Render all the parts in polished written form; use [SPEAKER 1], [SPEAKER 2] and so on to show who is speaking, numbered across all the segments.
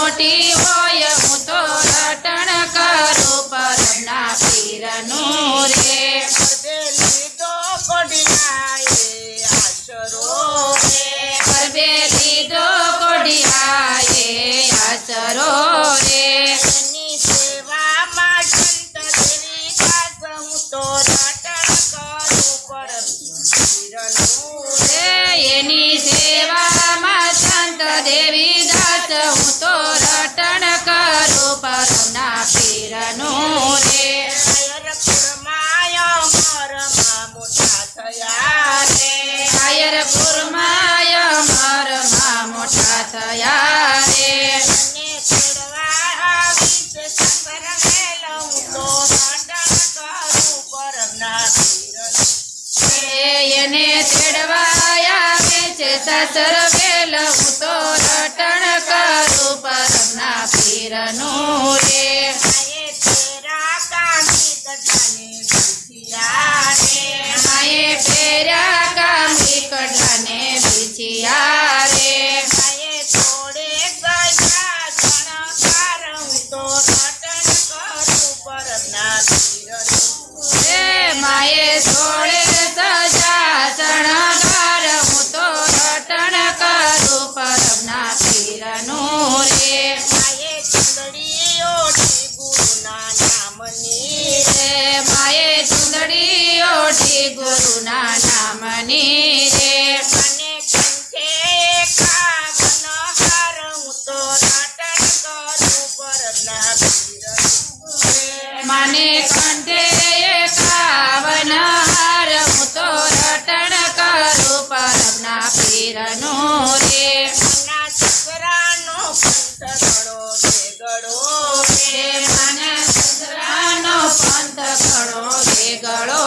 [SPEAKER 1] મોટી હોય હું તો રટણ કરું પરમના પીરનું રે ગરબે લીધો કોઢિયાએ આશરો રે
[SPEAKER 2] એની સેવામાં સંત દેવી દાસ હું તો રટણ કરું પરમના પીરનું
[SPEAKER 1] રે એની સેવામાં સંત દેવી દાસ હું તો રટણ કરું પરમના પીરનું રે
[SPEAKER 2] આયર કુરમાય મરમાં મોટા થયા રે
[SPEAKER 1] આયર કુરમાય મરમાં મોટા થયા રે
[SPEAKER 2] અને તેડવા આવી છે શંકર મેલ હું તો રટણ કરું પરમના પીરનું
[SPEAKER 1] એને તેડવાયા આવે છે સાસર વેલ હું તો રટણ કરું પરમના પીરનું રે
[SPEAKER 2] આયે તેરા કામી કટાને ભૂખિયા રે
[SPEAKER 1] માએ ફેર્યા કામી કડલાને બીછિયા રે
[SPEAKER 2] આયે થોડે ગયા શણકાર હું તો રટણ કરું પરમના પીરનું
[SPEAKER 1] રે માએ સોળે સજા શણગાર હું તો રટણ કરું પરમના પીરનું રે
[SPEAKER 2] આયે ચંદડી ઓઢી ગુરુના નામની
[SPEAKER 1] રે માએ ચુંદડી ઓઢી ગુરુના નામની રે
[SPEAKER 2] અને કંઠે એકાવન હાર હું તો રટણ કરું પરમના પીરનું
[SPEAKER 1] માને કંઠે એકાવન હાર હું તો રટણ કરું પરમના પીરનું રે
[SPEAKER 2] ના સસરાનો પંથ ઘડો વેગળો
[SPEAKER 1] રે માના સસરાનો પંથ ઘણો વેગળો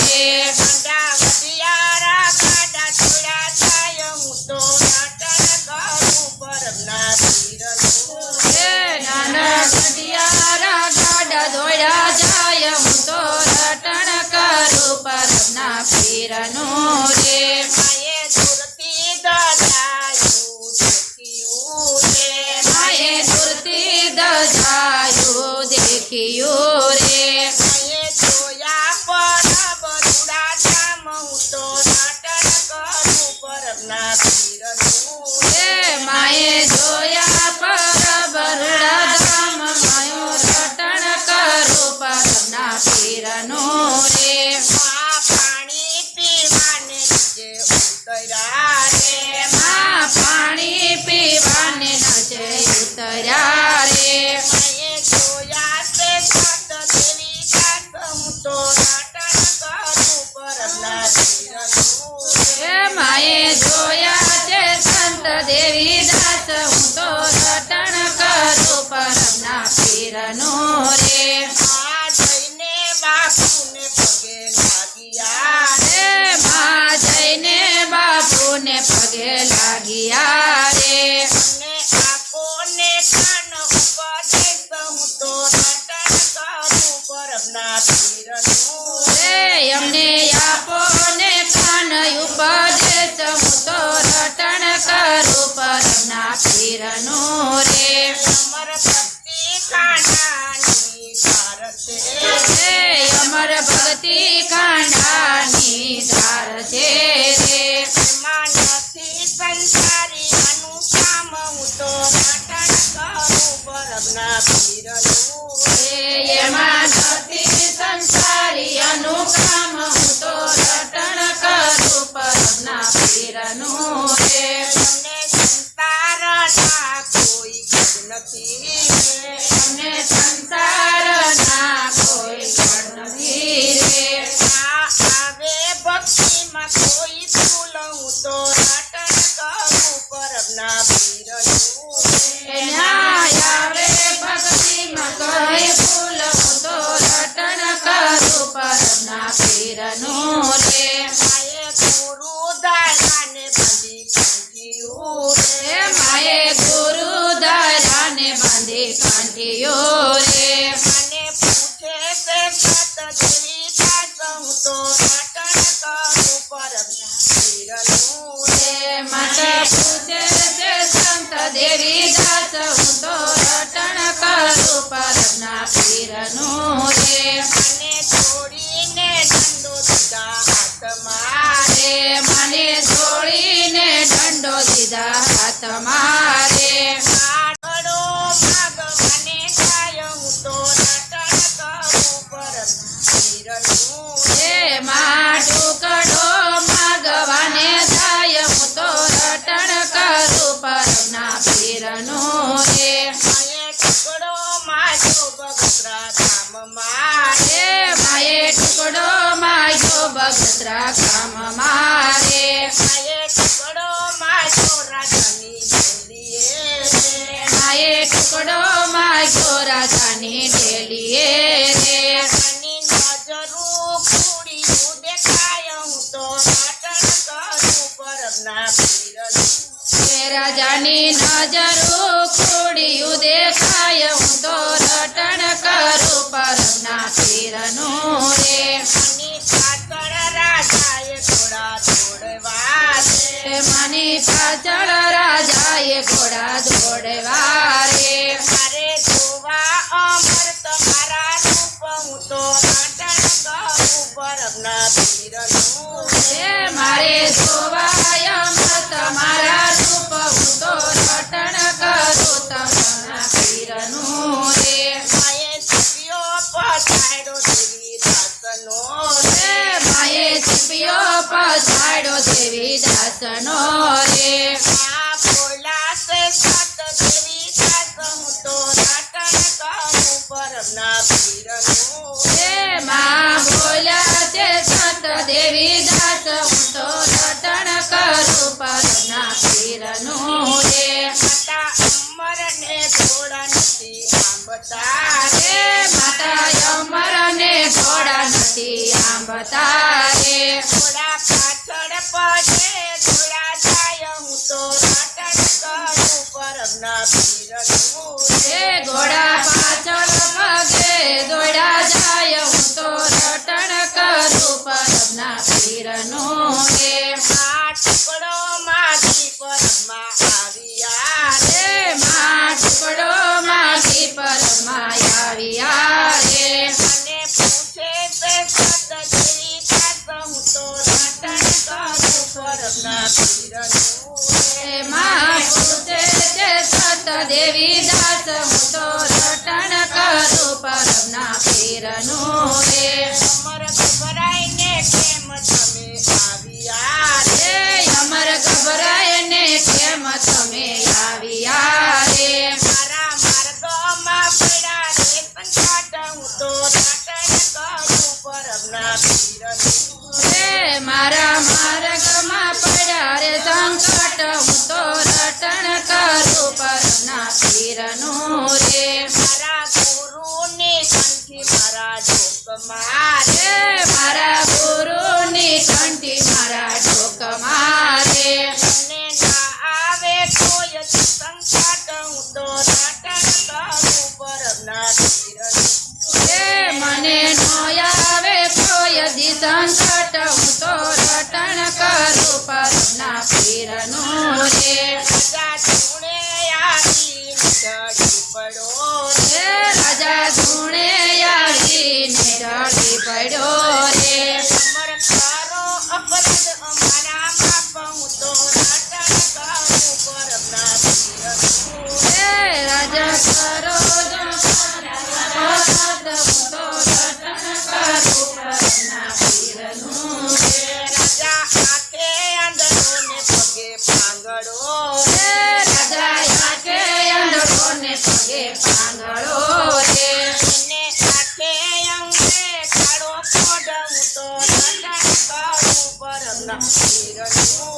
[SPEAKER 1] રે
[SPEAKER 2] ગાડા વડિયારા ગાડા છોડ્યા થાય હું તો રટણ કરું પરમના પીરનું
[SPEAKER 1] રે નાના ઘડિયારા ગાડા દોડ્યા જાય હું તો રટણ કરું પરમના પીરનું રે
[SPEAKER 2] માયે સુરતી દજાયું દેખ્યું રે
[SPEAKER 1] માએ સુરતી દજાયું દેખ્યું રે
[SPEAKER 2] માયે જોયા પરબ રૂડા ધામ હું તો રટણ કરું પરમના પીરનું
[SPEAKER 1] રે માએ જોયા પર બરડા ધામ માયો રટણ કરું પરમના પીરનું રે
[SPEAKER 2] આ પાણી પીવાને જે ઉતર્યા રે
[SPEAKER 1] માં પાણી પીવાને નજે ઉતર્યા રે
[SPEAKER 2] માયે જોયા તે સત દેવી દાસ હું તો રટણ કરું પરમના પીરનું
[SPEAKER 1] હે માએ જોયા છે સંત દેવી દાસ હું તો રટણ કરું પરમના પીરનું રે
[SPEAKER 2] આ જઈને બાપુને પગે લાગ્યા
[SPEAKER 1] રે માં જઈને બાપુને પગે લાગ્યા રે
[SPEAKER 2] અને આપોને કાન ઉપદેશ હું તો રટણ કરું પરમના પીરનું
[SPEAKER 1] રે અમને આપો ને કાન ઉપદેશ હું તો રટણ કરું પરમના પીરનું રે
[SPEAKER 2] અમર ભક્તિ કાંડાની ભારતે
[SPEAKER 1] રે અમર ભક્તિ કાંડાની ધાર છે રે
[SPEAKER 2] એમાં નથી સંસારી અનુકામ હું તો રટણ કરું પરમના પીરનું
[SPEAKER 1] રે એમાં નથી સંસારી અનુકામ હું તો રટણ કરું પરમના પીરનું રે
[SPEAKER 2] તમને સંસારના કોઈ ગજ નથી રે
[SPEAKER 1] અમને સંસારના કોઈ ગણ નથી રે
[SPEAKER 2] આ આવે ભક્તિમાં કોઈ ભૂલ હું તો રટણ કરું પરમના પીરનું
[SPEAKER 1] ન્યાય આવે ભક્તિમાં કઈ ભૂલ હું તો રટણ કરું પરમના પીરનું રે
[SPEAKER 2] માયે ગુરુ દાદાને બંધી કંઠિયું
[SPEAKER 1] રે માએ ગુરુ દયાને બાંધી કાંઠીઓ રે
[SPEAKER 2] મને પૂછે છે સત દેવી દાસ હું તો રટણ કરું પરમના પીરનું
[SPEAKER 1] રે માતા પૂછે છે સંત દેવી દાસ હું તો માં ટુકડો માગવાને જાય હું તો રટણ કરું પરમના પીરનું રે
[SPEAKER 2] માએ ટુકડો માગ્યો બગસરા ગામમાં
[SPEAKER 1] રે માએ ટુકડો માગ્યો બગસરા ગામમાં રે
[SPEAKER 2] માએ ટુકડો માગ્યો રાજાની ડેલીએ
[SPEAKER 1] માએ ટુકડો માગ્યો રાજાની ડેલીએ રે
[SPEAKER 2] રાજાની નજરું ખુડિયું દેખાય હું તો રટણ કરું પરમના પીરનું
[SPEAKER 1] હે રાજાની નજરો ખોડિયું દેખાય હું તો રટણ કરું પરમના પીરનું રે
[SPEAKER 2] આની પાછળ રાજાએ ઘોડા દોડવા છે
[SPEAKER 1] માની પાછળ રાજાએ ઘોડા દોડવા રે
[SPEAKER 2] મારે જોવા અમર તમારા રૂપ હું તો રટણ કરું પરમના પીરનું
[SPEAKER 1] હે મારે જોવાય તમારા રૂપ હું તો રટણ કરું તમારા પીરનું રે
[SPEAKER 2] માએ શિપિયો પછાડ્યો દેવી દાસનો
[SPEAKER 1] હે માએ છીપ્યો પછાડ્યો દેવી દાસનો રે
[SPEAKER 2] આ બોલાશે સત દેવી દાસ હું તો રટણ કરું પરમના પીરનું
[SPEAKER 1] હે માં બોલ્યા છે સંત દેવી દાસ હું તો રટણ કરું પરમના પીરનું રે
[SPEAKER 2] માતા અમરને ઘોડા નથી આંબતા
[SPEAKER 1] હે માતા અમરને ઘોડા નથી આંબતા રે
[SPEAKER 2] ઘોડા પાછળ પડે ઘોડા જાય હું તો રટણ કરું પરમના પીરનું
[SPEAKER 1] હે ઘોડા પાછળ પગે દોડ્યા જાય હું તો રટણ કરું પરમના પીરનું રે
[SPEAKER 2] આ ટુકડો માગી પરમમાં આવ્યા
[SPEAKER 1] રે માં ટુકડો માગી પરમમાં આવ્યા રે
[SPEAKER 2] મને પૂછે છે સત દેવી દાસ હું તો રટણ કરું પરમના પીરનું
[SPEAKER 1] હે માં પૂછે છે સત દેવી દાસ હું તો રટણ કરું પરમના પીરનું રે
[SPEAKER 2] અમર ગભરાઈને કેમ તમે આવ્યા
[SPEAKER 1] રે અમર ગભરાયને કેમ તમે આવ્યા રે
[SPEAKER 2] મારા માર્ગમાં પડ્યા રે સંકટ હું તો રટણ કરું પરમના પીરનું
[SPEAKER 1] હે મારા માર્ગમાં પડ્યા રે સંકટ હું તો રટણ કરું પરમના પીરનું રે
[SPEAKER 2] મારા ગુરુની કંઠી મારા ઢોકમાં
[SPEAKER 1] હે મારા ગુરુની કંઠી મારા ઢોકમાં રે
[SPEAKER 2] મને ના આવે કોઈ જ સંકટ હું તો રટણ કરું પરમના પીરનું
[SPEAKER 1] હે મને નો આવે કોઈ દી સંકટ હું તો રટણ કરું પરમના પીરનું રે
[SPEAKER 2] રાજા ધૂણે આવી ચડી પડો
[SPEAKER 1] હે રાજા ધૂણે આવીને રડી પડ્યો રે
[SPEAKER 2] અમર કરો અપરાધ અમારા માપ હું તો રટણ કરું પરમના પીરનું
[SPEAKER 1] હે રાજા કરો જો અપરાધ હું તો રટણ કરું પરમના પીરનું રે
[SPEAKER 2] રાજા આંખે આંધળો ને પગે પાંગડો
[SPEAKER 1] હે રાજા આંખે આંધળો ને પગે પાંગળો રે
[SPEAKER 2] એને આંખે અંગે કાળો કોડ હું તો રટણ કરું પરમના પીરનું